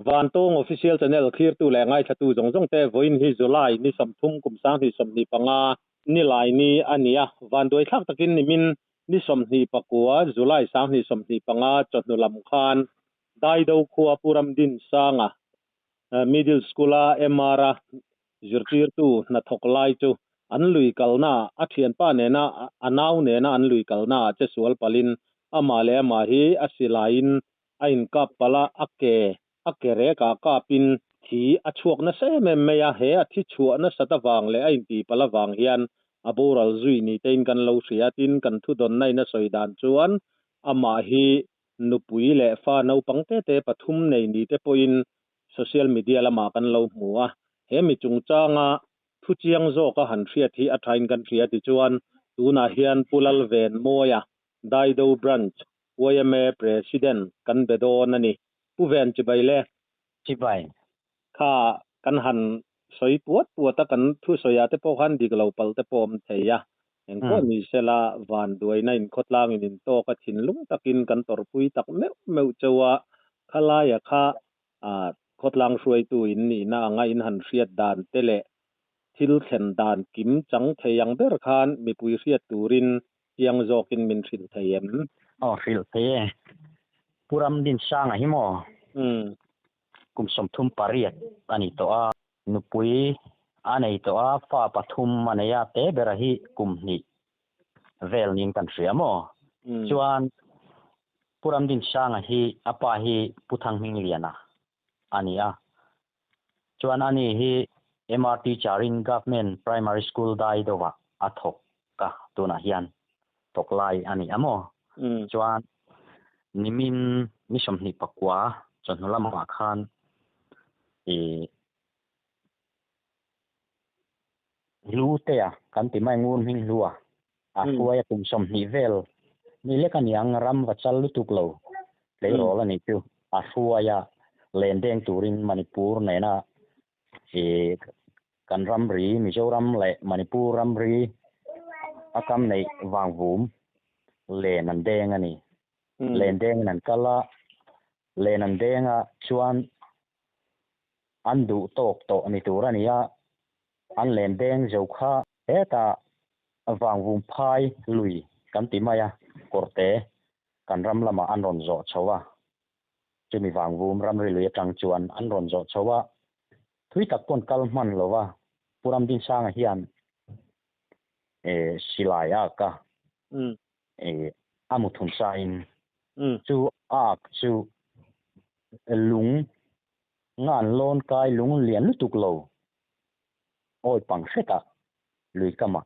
van tong official channel clear tu le ngai thatu jong jong te voin hi July ni somthum kum sang hi somni panga ni lai ni ania van doi thak takin ni min ni somni pakua July sang ni somni panga chotnulam khan dai do khuwa puram din sanga middle school a emara zirtir tu na thoklai chu an lui kalna a thian pa ne na anaw ne na an lui kalna che sual palin ama le ama hi asilain a in kap pala akere ka pin thi a chuak na se me ya he a thi chu na sata wang le a in ti pala wang hian aboral zui ni tein kan lo ria tin kan thu don nai na soidan chuan ama hi nupui le fa no pangte te pathum nei ni te poin social media lama kan lo hmuwa he mi chung changa thu chiang zo ka han thriat hi a thain kan thria ti chuan tuna hian pulal ven moya daido branch YMA president kan bedon ani puven chibaile chibai kha kan han soi puata kan thu soya te po han dik lo pal te pom theya en ko ni sela van duai na in khotlang in to ka thin lung takin kan tor pui tak meu chawa khala ya kha a khotlang suai tu in ni na nga in han riat dan tele thil thlen dan kim chang theyang ber khan mi pui riat turin tiang zokin min thil theyem ril the puram din sanga hi mo kum som thum pariat ani to a nupui anei to a fa pathum manaya te berahi kum ni vel ning kan ria mo chuan puram din sanga hi apa hi puthang hing liana ania chuan ani hi MRT Charing Government Primary School dai dowa athok ka tuna hian toklai ani amo chuan nimin misom ni pakwa chonhulam ma khan lu te a kan ti mai ngun hing lua a huaya tum som ni vel ni le kan yang ram wa chal lutuk lo le rola ni tu a huaya lendeng turin Manipur nena kan ramri Mizoram le Manipur ramri akam nei wangvum le nan deng ani len deng nan kala le nan denga chuan andu tok to ni turania an len deng zo kha eta wangvum phai lui kan ti maya korte kan ram lama an ron zo chowa chumi wangvum ramri lui tang chuan an ron zo chowa thui tak pon kal man lowa puram din sanga hian silaya ka amuthun sain chu chu lung ngan lon kai lung lian lutuk lo oi pang seta lui kama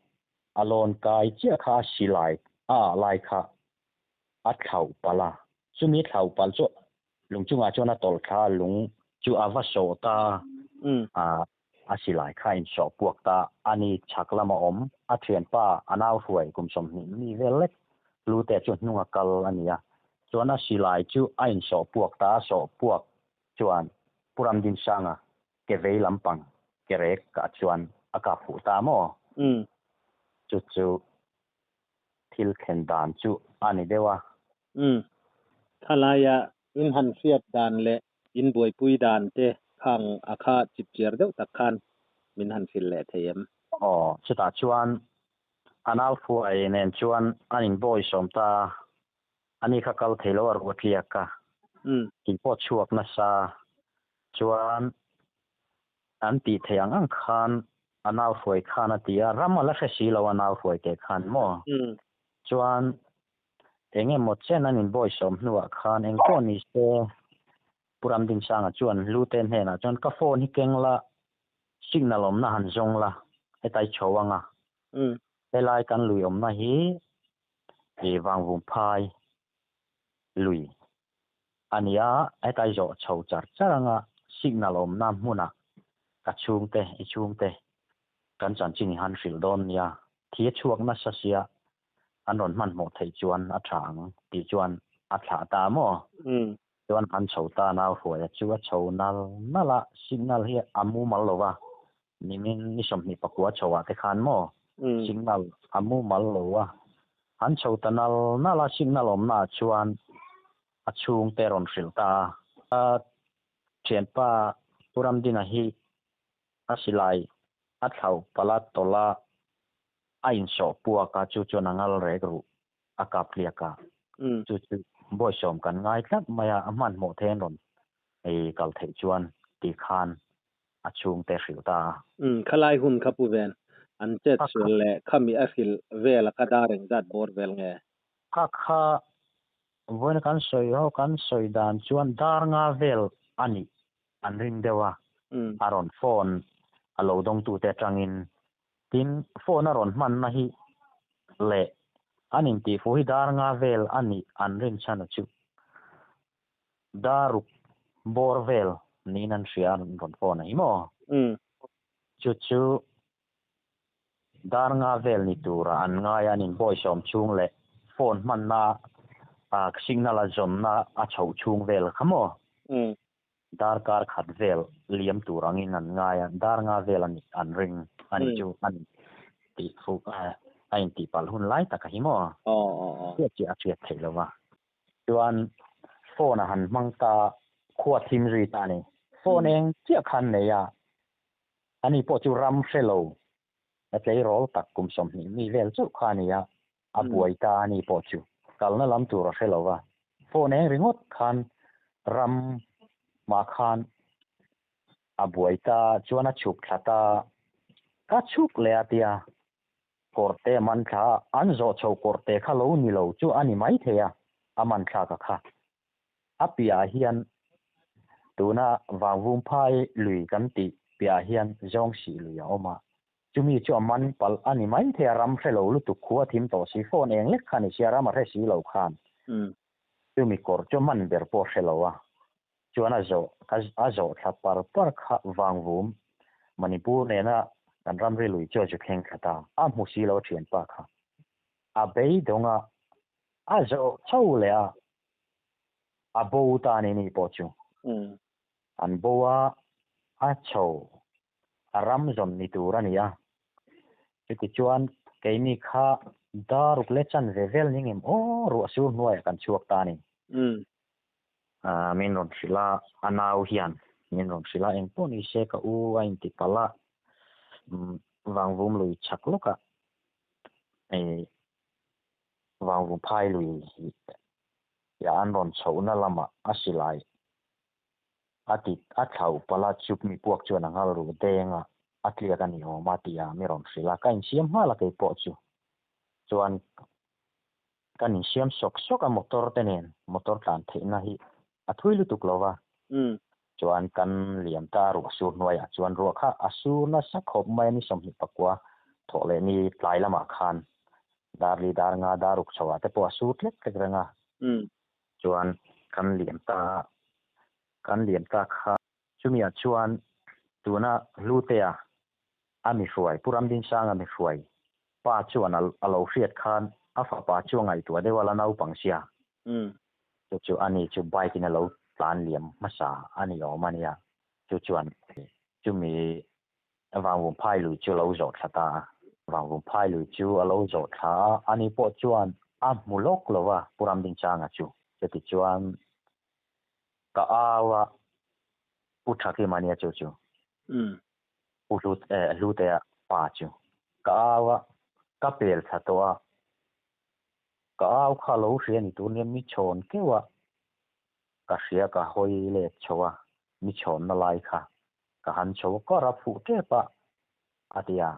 alon kai chia kha silai lai kha a thau pala chumi thau pal cho lung chunga chona tol kha lung chu awa so ta asilai kha in so puak ta ani chaklama om a thian pa anaw huai kum som ni velet lu te chu nunga kal ania chuan asilai chu a in so puak chuan puram din sanga ke vei lampang ke rek ka chuan aka fu ta mo chu thil khen dan chu ani dewa thalaya in han fiat dan le in boi pui dan te khang akha chipcher deuh takhan min han fil le theyem chuta chuan anaw fu ai nen chuan anin boy somta ani kha kal thelo ar watliaka kin po chuak na sa chuan an ti theyang ang khan anaw fuai khan atia ramala khasi lo anaw fuai ke khan mo chuan enge mo chen anin boy som nuwa khan eng ko ni se puram din sanga chuan luten hena chuan ka phone hi kengla signal om na han zong la etai chowanga elai kan lui om na hi wangvum phai lui ania etai zo chho char charanga signal om na hmuna ka chungte ichungte kan chan ching han fil don ya thia chuak na sasia an ron man mo thei chuan a thang ti chuan a thla ta mo chuan han chhota na huaya chu a chhonal nala signal hi amu mal lowa nimin ni som ni pakwa chowa te khan mo signal amu mal lowa han chhotanal nala signal om na chuan a chung te ron filta thian pa puram dina hi asilai athau pala tola ain so puwa ka chu chu nangal re ru akaplia ka chu chu boy som kan ngai tlak maya aman mo then ron ei kal thei chuan ti khan achung te hriuta khalai hun khapu ven an chet sul le khami akhil vela kadareng dat bor vel nge kha voin kan soi dan chuan dar nga vel ani an ring dewa aron phone alo dong tu te tangin tin phone aron man na hi le anin ti fu hi dar nga vel ani an ring chana chu daruk bor vel ni nan sian ron phone hi mo chu dar nga vel ni tura an nga yanin boy som chung le phone man na signal a zom na a chho chung vel khamo dar kar khat vel liam turangin an nga ya dar nga vel an ring ani chu an ti fu ain ti pal hun lai ta ka hi mo chi a chiat thei lawa chuan phone a han mang ta khua thim ri ta ni phone eng chia khan ne ya ani po chu ram shelo a tlei rol tak kum som ni mi vel chu khania a buai ta ani po chu kalna lam tu ra shelo wa phone eng ringot khan ram ma khan a buai ta chuan a chuk thata ka chuk le atia korte man kha an zo chho korte kha lo ni lo chu ani mai theya aman kha ka kha apia hian tuna wangvum phai lui kan ti pia hian zong si lui a oma chumi chu man pal ani mai the ram hrelo lu tu khuwa thim to si phone eng lek khani siara ma re si lo khan chumi kor chu man ber po hrelo wa chuan a zo tha par kha wangvum manipur ne na kan ram ri lui chu chu kheng khata a mu si lo thian pa kha a bei donga a zo chau le a bo ta ni po chu an boa a chho aram zom ni turania ti chuan keini kha daruk le chan vevel ningem o ru su nuai kan chuak ta ni min ron sila anau hian min ron sila eng poni se ka u ain ti pala wangvum lui chak loka ei wangvum phai lui ya an ron chona lama asilai ati athau pala chup mi puak chuan angal ru denga atlia kan yo matia miron sila kain siam hala ke po chu chuan kan siam sok a motor tenen motor tan theina hi athui lu tuklova chuan kan liam ta ru sur noya chuan ru kha asu na sakhop mai ni som hi pakwa thole ni tlai lama khan darli dar nga daruk chawa te po asu tlek tlek ranga chuan kan liam ta kha chumia chuan tuna lutea ami hruai puram din sang ami hruai pa chuan alo hriat khan afa pa chuangai tu dewala nau pangsia chu ani chu bike in alo plan liam masa ani omania chuan chumi awangum phai lu chu lo zo thata wangum phai lu chu alo zo tha ani po chuan a mulok lova puram din changa chu ti chuan ka awa puthaki mania chu ulut lutea pa chu ka awa ka pel thatoa ka aw kha lo rian tu niam mi chon kewa ka ria ka hoi le chowa mi chon na lai kha ka han cho ko ra fu te pa atia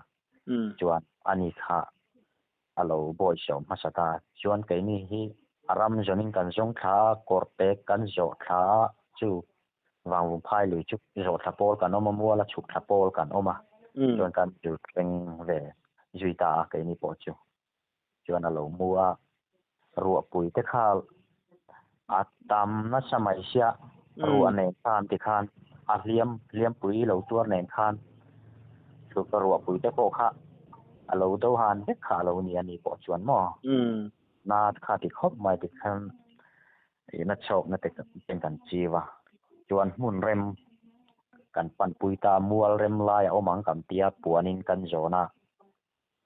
chuan ani kha alo boy shom masata chuan ke ni hi aram zoning kan zong tha korte kan zo tha chu wangum phai lui chu zo tha pol kan oma muala chuk tha pol kan oma chuan kan chu teng ve juita ke ni po chu chuan alo mua ruwa pui te khal atam na samai sia ruwa ne khan ti khan a liam pui lo tuar nen khan chu ka ruwa pui te po kha alo do han he kha lo ni ani po chuan mo na kha ti khop mai ti khan na chok na te kan chiwa chuan mun rem kan pan pui ta mual rem lai omang kam tia puanin kan zona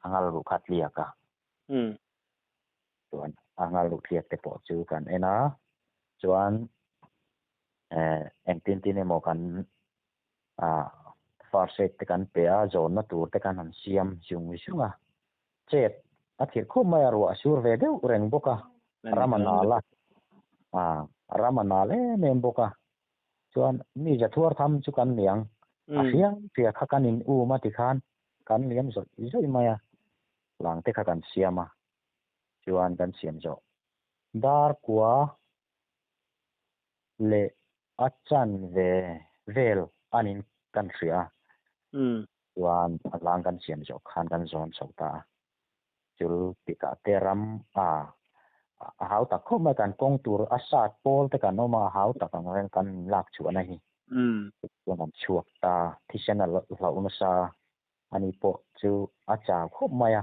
angal ru khat liaka chuan angal lu thiat te po chu kan ena chuan em tin emo kan farset te kan pe a zon na tur te kan han siam chung sunga chet a thir kho mai ro asur ve deu reng boka ramanala ramanale nem boka chuan mi ja thuar tham chu kan niang a hiang pia kha kan in u ma ti khan kan liam zoi maya lang te kha kan siama chuan kan siam zo dar kwa le achan ve vel anin kan ria chuan lang kan siam zo khan kan zon chota chul pika teram hau tak kho ma kan kong tur asat pol te kan oma hau tak ang ren kan lak chu na hi chuan chuak ta thisen la unasa ani po chu acha kho maya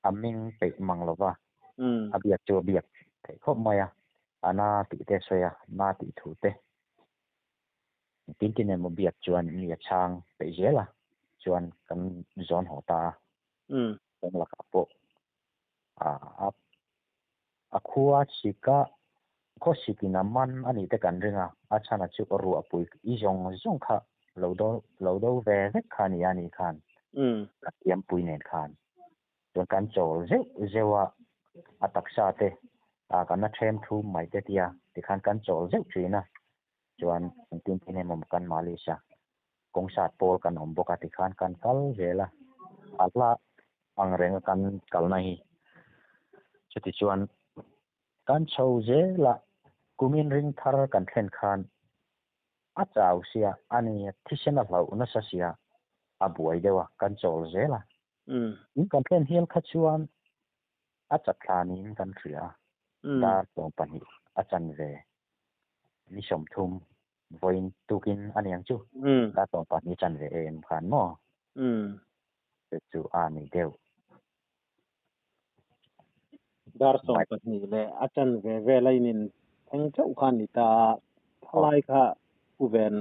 aming pe manglova abia chu biak te kho maya ana ti te soya na ti thu te tin mo biak chuan ni chang pe jela chuan kan zon hota la ka po a khua chika kho sikina man ani te kan ringa a chana chu ru apui I zong kha lo do ve khani ani khan yam pui nen khan chuan kan chol zewa ataksa te kan na them thu mai te tia ti khan kan chol zeu thina chuan tin mom kan Malaysia kong sat pol kan om boka ti khan kan kal vela atla ang reng kan kal nahi chuti chuan kan chho je la kumin ring thar kan thlen khan a chau sia ani thisen a hlau na sa sia a buai dewa kan chol je la in kan thlen hial kha chuan a chat thlanin kan thria da tong pani a chan ve ni som thum voin tukin aniang chu da tong pani chan ve em khan mo chu ani deu dar song pani le achan ve lainin theng chau khan ni ta thalai kha uven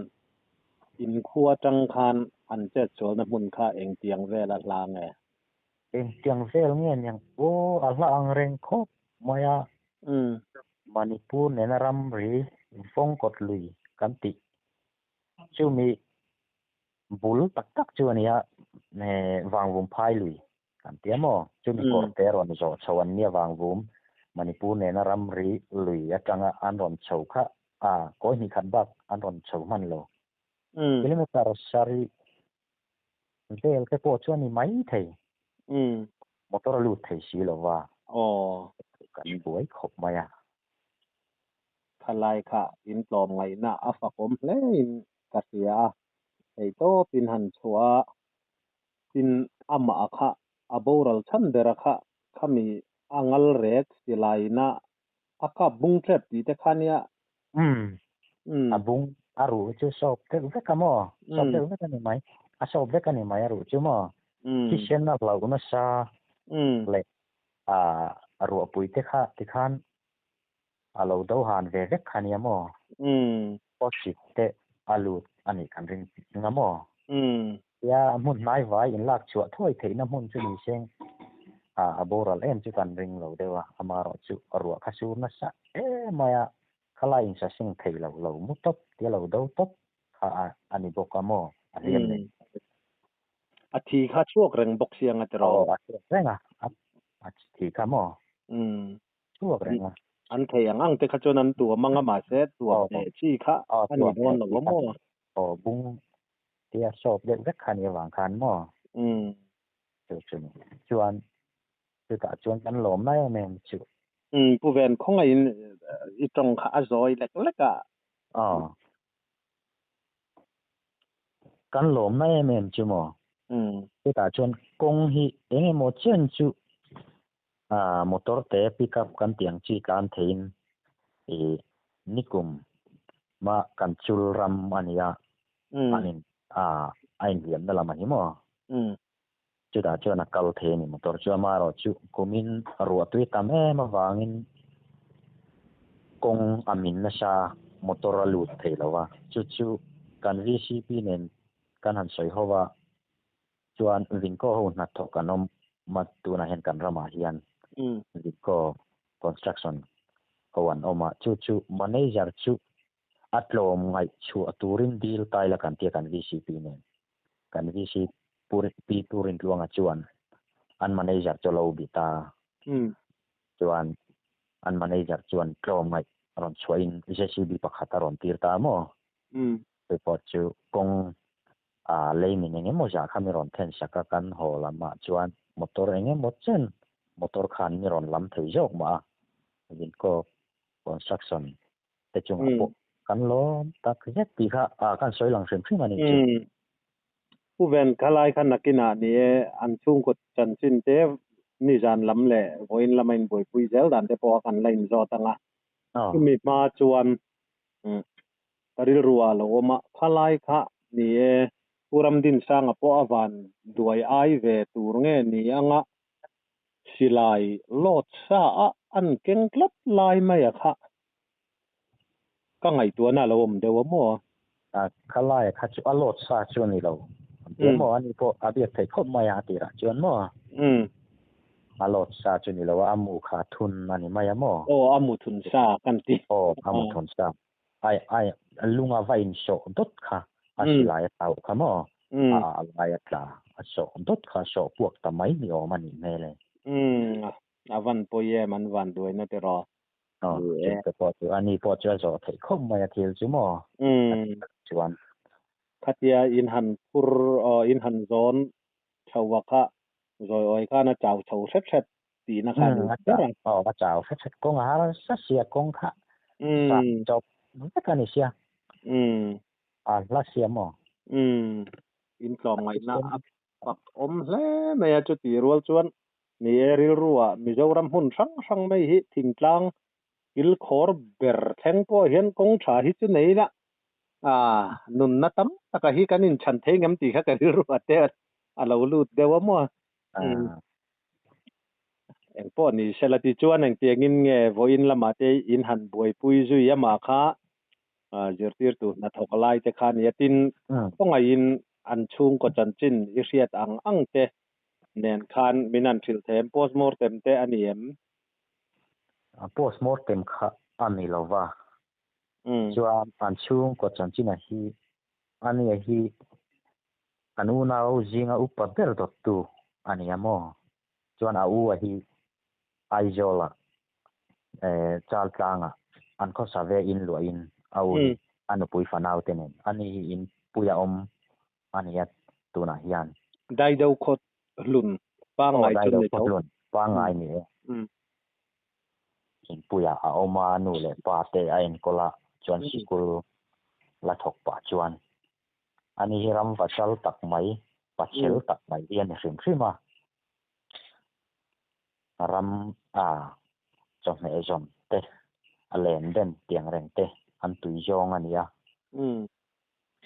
in khuwa tang khan an che chol na mun kha eng tiang ve la nge eng tiang vel nge nyang ala ang reng khop maya Manipur nenaram ri phong kot lui kanti chumi bul tak chu ania ne wangwum phai lui kantiamo chumi kortero ni zo chawan nia wangwum Manipur nenaram ri lui atanga anron chauka ko ni khan bak anron chau man lo kilometer sari vel ke po chu ni mai thei motor lu thei si lo wa kan buai khop maya thalai kha in tlom ngai na afakom hle in kasia ei to pin han chua pin ama kha aboral chan dera kha khami angal rek silai na aka bung trap ti te khania abung aru chu sop te ve kamo sop te ve kan mai a sop ve kan mai aru chu mo kishen na lau na sa le aru apui te kha ti khan alo do han ve ve khania mo posit te alu ani kan ring ngamo ya mun mai vai in lak chuwa thoi thei na mun chu ni seng aboral em chu kan ring lo dewa amaro chu aru khasu na sa maya khala in sa sing thei lo mu top ti lo do top kha ani bokamo ariam ne a thi kha chuak reng bok siang a tro renga a thi kha mo chuak renga an thei ang te kha chon an tu manga ma se tu te chi kha ani don lo mo bung tia sop de vek khan ye wang khan mo chuan chu ta chuan kan lom nai men chu pu ven khong ai I tong kha azoi lek kan lom nai men chu mo chu ta chuan kong hi enge mo chen chu motor te pickup kan tiang chi kan thein nikum ma kan chul ram ania anin ain hiam na lam ani mo chu da chuan a kal the ni motor chu ma ro chu kumin ru atui tam ma wangin kong amin na sa motor alut thei lawa chu kan VCP nen kan han soi howa chuan vinko ho na tho kanom mat tu na hen kan rama hian vinko construction hoan oma chu manager chu atlom ngai chu aturin deal tai la kan tia kan VCP nen kan VCP turin luanga chuan an manager cholo bita chuan an manager chuan tlom ngai ron chuain JCB pakhata ron tir ta mo report chu kong leimin enge mo ja khamiron then saka kan holama chuan motor enge mo chen motor khan ni ron lam thei jok ma din ko construction te chung apo kan lo tak jet ti kha kan soi lang sem thing ani chuผู้เวนคลายขนาดกินานี่อันช่วงกดจันสินเตนี่จานลำแหล่โอยละไม่บ่อยปุยเซลดันเตปอกันไล่จอตังอ่ะคือมีมาจวนตริรัวโลมาคลายค่ะนี่ผู้รำดินสร้างอปอวันด้วยไอเวตูร์เงี้ยนี่อ่ะสิไลโลดซาอันเก่งกลัดไลไม่อะค่ะก็ไงตัวน่ะเราเดี๋ยวมั่วคลายค่ะจุอโลดซาชวนนี่เราเดี๋ยวมั่วอันนี้พออาเบียไทยพบมายาตีระชวนมั่วอโลดซาชวนนี่เราว่าอามูขาทุนอันนี้มายามั่วอามูทุนซากันตีอามูทุนซาไอลุงอาไว้อินโชดดค่ะอาศิลายเต่าค่ะมั่วอะไรกันโชดดค่ะโชพวกทำไมนี่อมันนี่เลยวันปอยมันวันด้วยนะแต่รอจุดพอจุอันนี้พอจะจอดคมมาเที่ยวจุ่มจวนคัดยาอินหันพูรอินหันโซนชาววะค่ะโดยอ้อยก็น่าเจ้าชาวเซ็ตตีนะครับว่าเจ้าเซ็ตกงหาเสียกงค่ะจบไม่กันนี่เสียลาเสียมั้งอินกลอมไงนะปักอมเล่ไม่อาจจะตีรัวจวนนี่ริรัวมิจารำหุ่นสังไม่หิทิ้งกลางกิลคอร์เบอร์แทงพอเห็นกงชาหิจุนนี่ละนุนนัตมตะกะฮิกันินฉันเทงมตีค่ะกันรัวเตอเราลูดเดวมั่วเอ็งป้อนี่เซลติจวนเอ็งเตียงินเงวอินละมาเตอินหันบวยปุยจุยมาค่ะเจอตีร์ตุนัทหกลายเตคานยตินต้องอินอันชุงก็จันจินอิเสียดอังเตเนียนคานมินันทิลเทมโพสมอร์เต็มเตอันนี้โพสมอร์เต็มค่ะอันนี้เราว่าจวนอันชุงก็จันจินฮีอันนี้ฮีอันนู้นเอาจิงอุปเดอร์ดตุอันนี้มั้งจวนเอาฮีไอโจล่ะจัลตังอ่ะอันเขาสาวอินลัวอินเอาอันนู้นปุยฟันเอาเต็มอันนี้อินปุยอันนี้ตัวน่ะยันได้เดาขดลุนปังไงจนเลยเขาปังไงนี่อินปุยเอามาหนูเลยปาเตไอเอ็นก็ละจวนสิกุลละถกปะจวนอันนี้รำวัชลตักไหมปัจเชลตักไหมเรียนสิ่งที่มารำจงในจงเตะเลนเด่นเตียงแรงเตะอันตุยจงอันนี้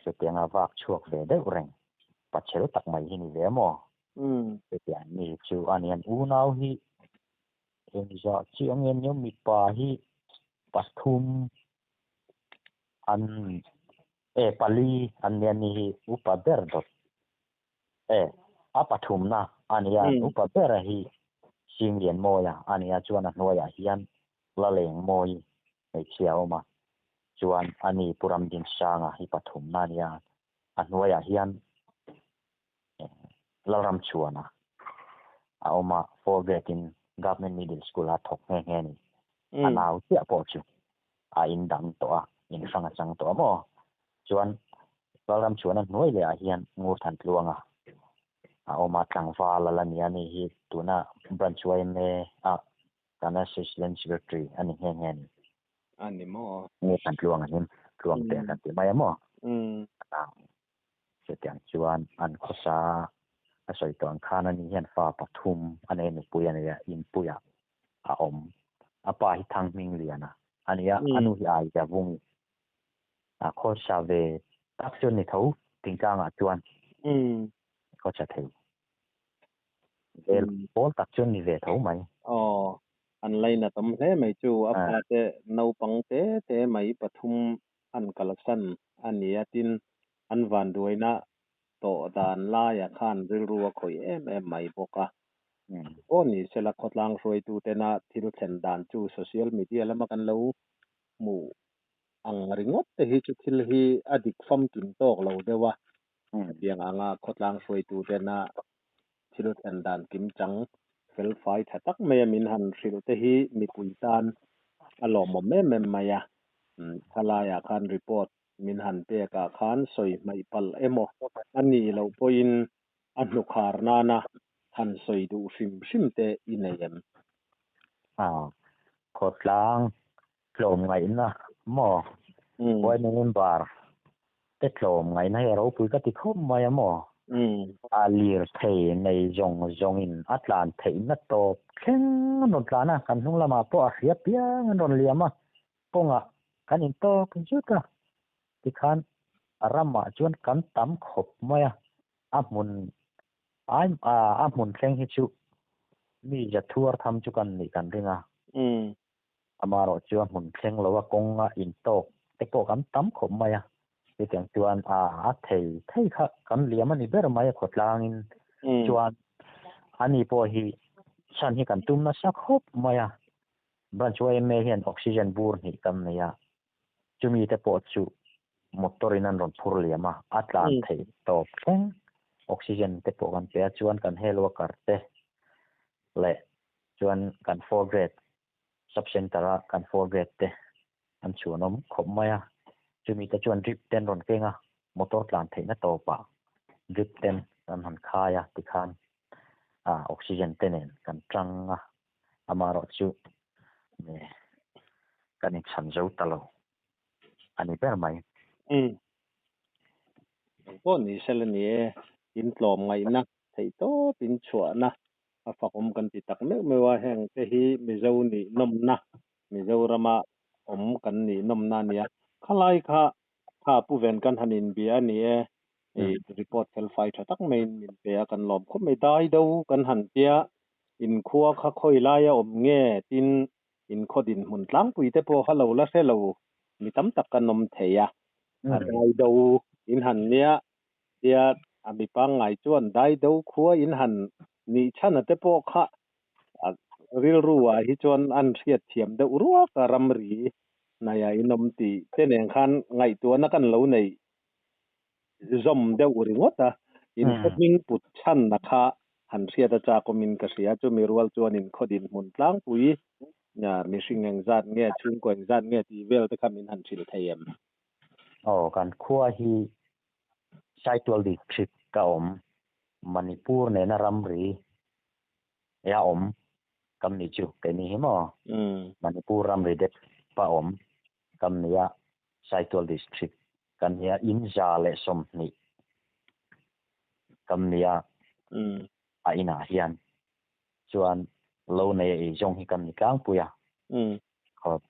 สุดเตียงอาวักช่วงเวเดอร์แรงปัจเชลตักไหมที่นี่เวมสุดเตียงนี่จูอันนี้อูนาวฮีเอ็นจะจีอันนี้ยังมีป่าฮีปัทุมอันปาลีอันนี้นี่อุปเดอร์ดอาปัทุมนะอันนี้อุปเดอร์ฮีชิงเรียนโมยอันนี้จวนนัวอย่างเฮียนละเลงโมยในเชียวมาจวนอันนี้ปุรำดินช่างฮีปัทุมนั่นยาอันนัวอย่างเฮียนละรำชวนเอามา forgetting government middle school ถกแง่ๆนี่อันเอาเสียปอจูอินดังตัวอินฟังจังตัวโมจวนละรำชวนนั้นนัวเลยเฮียนงูทันลวงเอามาตั้งฟ้าละเนี่ยนี่ฮีตัวน่ะบรันช่วยเมการนั้น assistant secretary อันนี้แง่ๆนี่อันนี้โมงูทันลวงอันนี้ลวงเต็มกันที่ไม่โมเสียงจวนอันข้อสาสวยตัวข้านั่นนี่เห็นฟ้าปทุมอันนี้นี่ปุยอันนี้อินปุยป่าทางมิงเลียนะอันนี้อันนู้นไอจะวงข้อสาเวตักจนในเท้าถึงกลางจวนก็จะถือโอตักจนนี่เวทเอาไหมอันไรนะตั้มเท่ไม่จูอัปเตนาวปังเตไม่ปฐุมอันกัลสันอันนี้ตินอันวันด้วยนะโตดานลายขานริรัวคอยไม่บอกโอ้นี่เสลักขดลังรวยตูเตนะที่รู้เช่นดานจูโซเชียลมีเดียแล้วมากันแล้วหมู่ ang ringot te hi chu thil hi adik fam kin tok lo dewa biang anga khotlang foi tu te na thilu ten dan kim chang fel fai thatak me min han thil te hi mi pui tan alom mo me maya thala ya khan report min han pe ka khan soi mai pal emo ani lo poin anu khar na na han soi du sim te inayem khotlang tlom ngai na mo wai nen bar te tlom ngai na ro pui ka ti khom mai mo a lir thei nei zong in atlan thei na to khen non tlana kan hung lama po a hria pia non liama ponga kan in to kan chu ka ti khan arama chuan kan tam khop maya amun amun thleng hi chu mi ja thuar tham chu kan ni kan ringa amaro chu mun thleng lowa konga in to te po kan tam khop maya ti teng chuan a thei kha kan liam ani ber mai khotlang in chuan ani po hi san hi kan tum na sak khop maya ban chuai me hian oxygen bur ni kam neya chumi te po chu motorin an ron phur liama atlan thei to thleng oxygen te po kan pe chuan kan helwa karte le chuan kan forget subcentara kan forget te an chuanom khop maya chumi te chuan drip ten ron kenga motor tlan thei na to pa drip ten an han khaya ti khan oxygen tenen kan tranga amaro chu ne kan in chan zo talo ani per mai po ni selani in tlom ngai na thei to tin chua na a fakom kan ti tak me wa heng te hi mizo ni nom na mizo rama kan ni nom na nia khalai kha pu ven kan hanin bia ni report fel fai thatak main min pe kan lom khop mai dai do kan han tia in khuwa kha khoi la ya nge tin in khodin mun tlang pui te po halo la selo mi tam tak kan nom theya dai do in han nia tia ami pang ngai chuan dai do khuwa in han ni chana te po kha ril ruwa hi chuan an riat thiam de urua ka ramri na ya inom ti teneng khan ngai tu na kan lo nei zom de uringota in heming put chan na kha han riat cha komin ka sia chu mi rual chuan in khodin mun tlang pui nya mi singeng zat nge chung ko zat nge ti vel te khamin han thil thayem kan khuwa hi Saitwal district ka Manipur ne na ramri ya kam ni chu ke ni mo Manipur ramri det pa kam ni ya Saitwal district kan ya inja le som ni kam ni ya a ina hian chuan lo ne e jong hi kam ni kang puya khop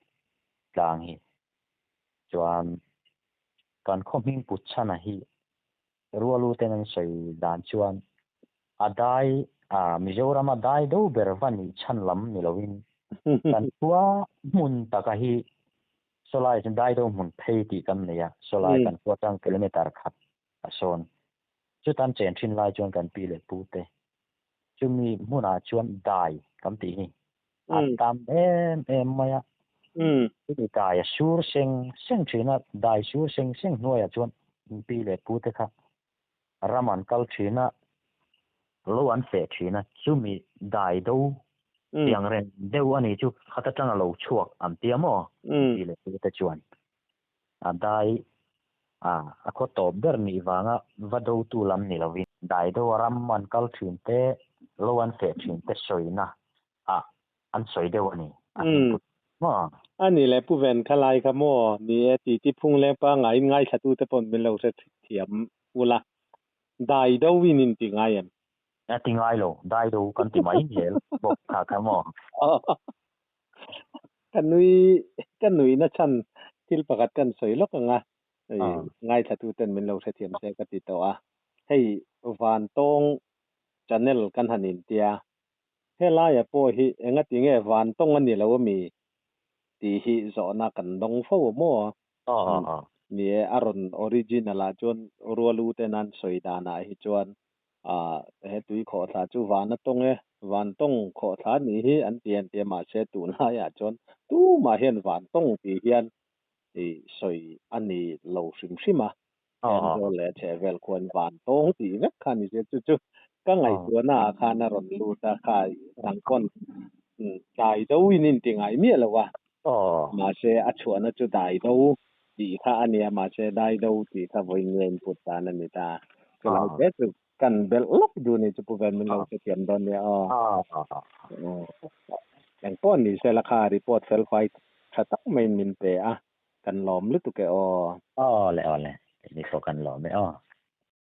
tlang hi chuan kan khoming put chana hi rualu tenan sei dan chuan adai Mizoram adai do bervani chanlam ni lovin kan tua mun takahi solai dai do mun phei ti kam ne ya solai kan ko tang kilometer khat ason chu tan chen thin lai chuan kan pi le pu te chumi muna chuan dai kam ti ni atam em maya ti dai sur seng thina dai sur seng noya chuan pi le pu te kha raman kal thina lo an fe thina chumi dai do yang ren deu ani chu khata tanga lo chuak am tiamo ti le te chuan dai a ko to ber ni wanga vado tu lam ni lovin dai do ram man kal thin te lo an fe thin te soina an soi deu ani mo ani le pu ven khalai ka mo ni ti phung le pa ngai thatu te pon min lo se thiam ula dai do winin ti ngai em tingai lo dai do kan ti mai hel bok ka mo kan nui na chan til pakat kan soi lok nga ngai thatu ten min lo se thiam se ka ti to hei van tong channel kan hanin tia hela ya po hi enga tinge van tong ani lo mi ti hi zo na kan dong fo mo ni aron original a chon rualu tenan soi dana hi chuan he tui kho tha chu van tong kho tha ni hi an tian te ma se tu na ya chon tu ma hian van tong ti hian สอยอันนี้เราซิมแอนโดเลเทเวลควรวานตรงที่เวคันนี้จุก็ไงตัวหน้าคานรถลูตาคายสังคนได้ดูวินินติงไอเมียแล้ววะมาเชอชวนจุดได้ดูตีข้าอันเนี้ยมาเชได้ดูตีข้าวิ่งเงินพุทธานันนี่ตาก็เลยเด็กกันเบลล็อกดูนี่จะพูดเป็นมันเราจะเขียนตอนเนี้ยอย่างต้นนี่เซราคารีพอร์ตเซลไฟถ้าตั้งไม่มินเตะกันหลอมหรือตุกแกเลยนี่พอกันหลอมไม่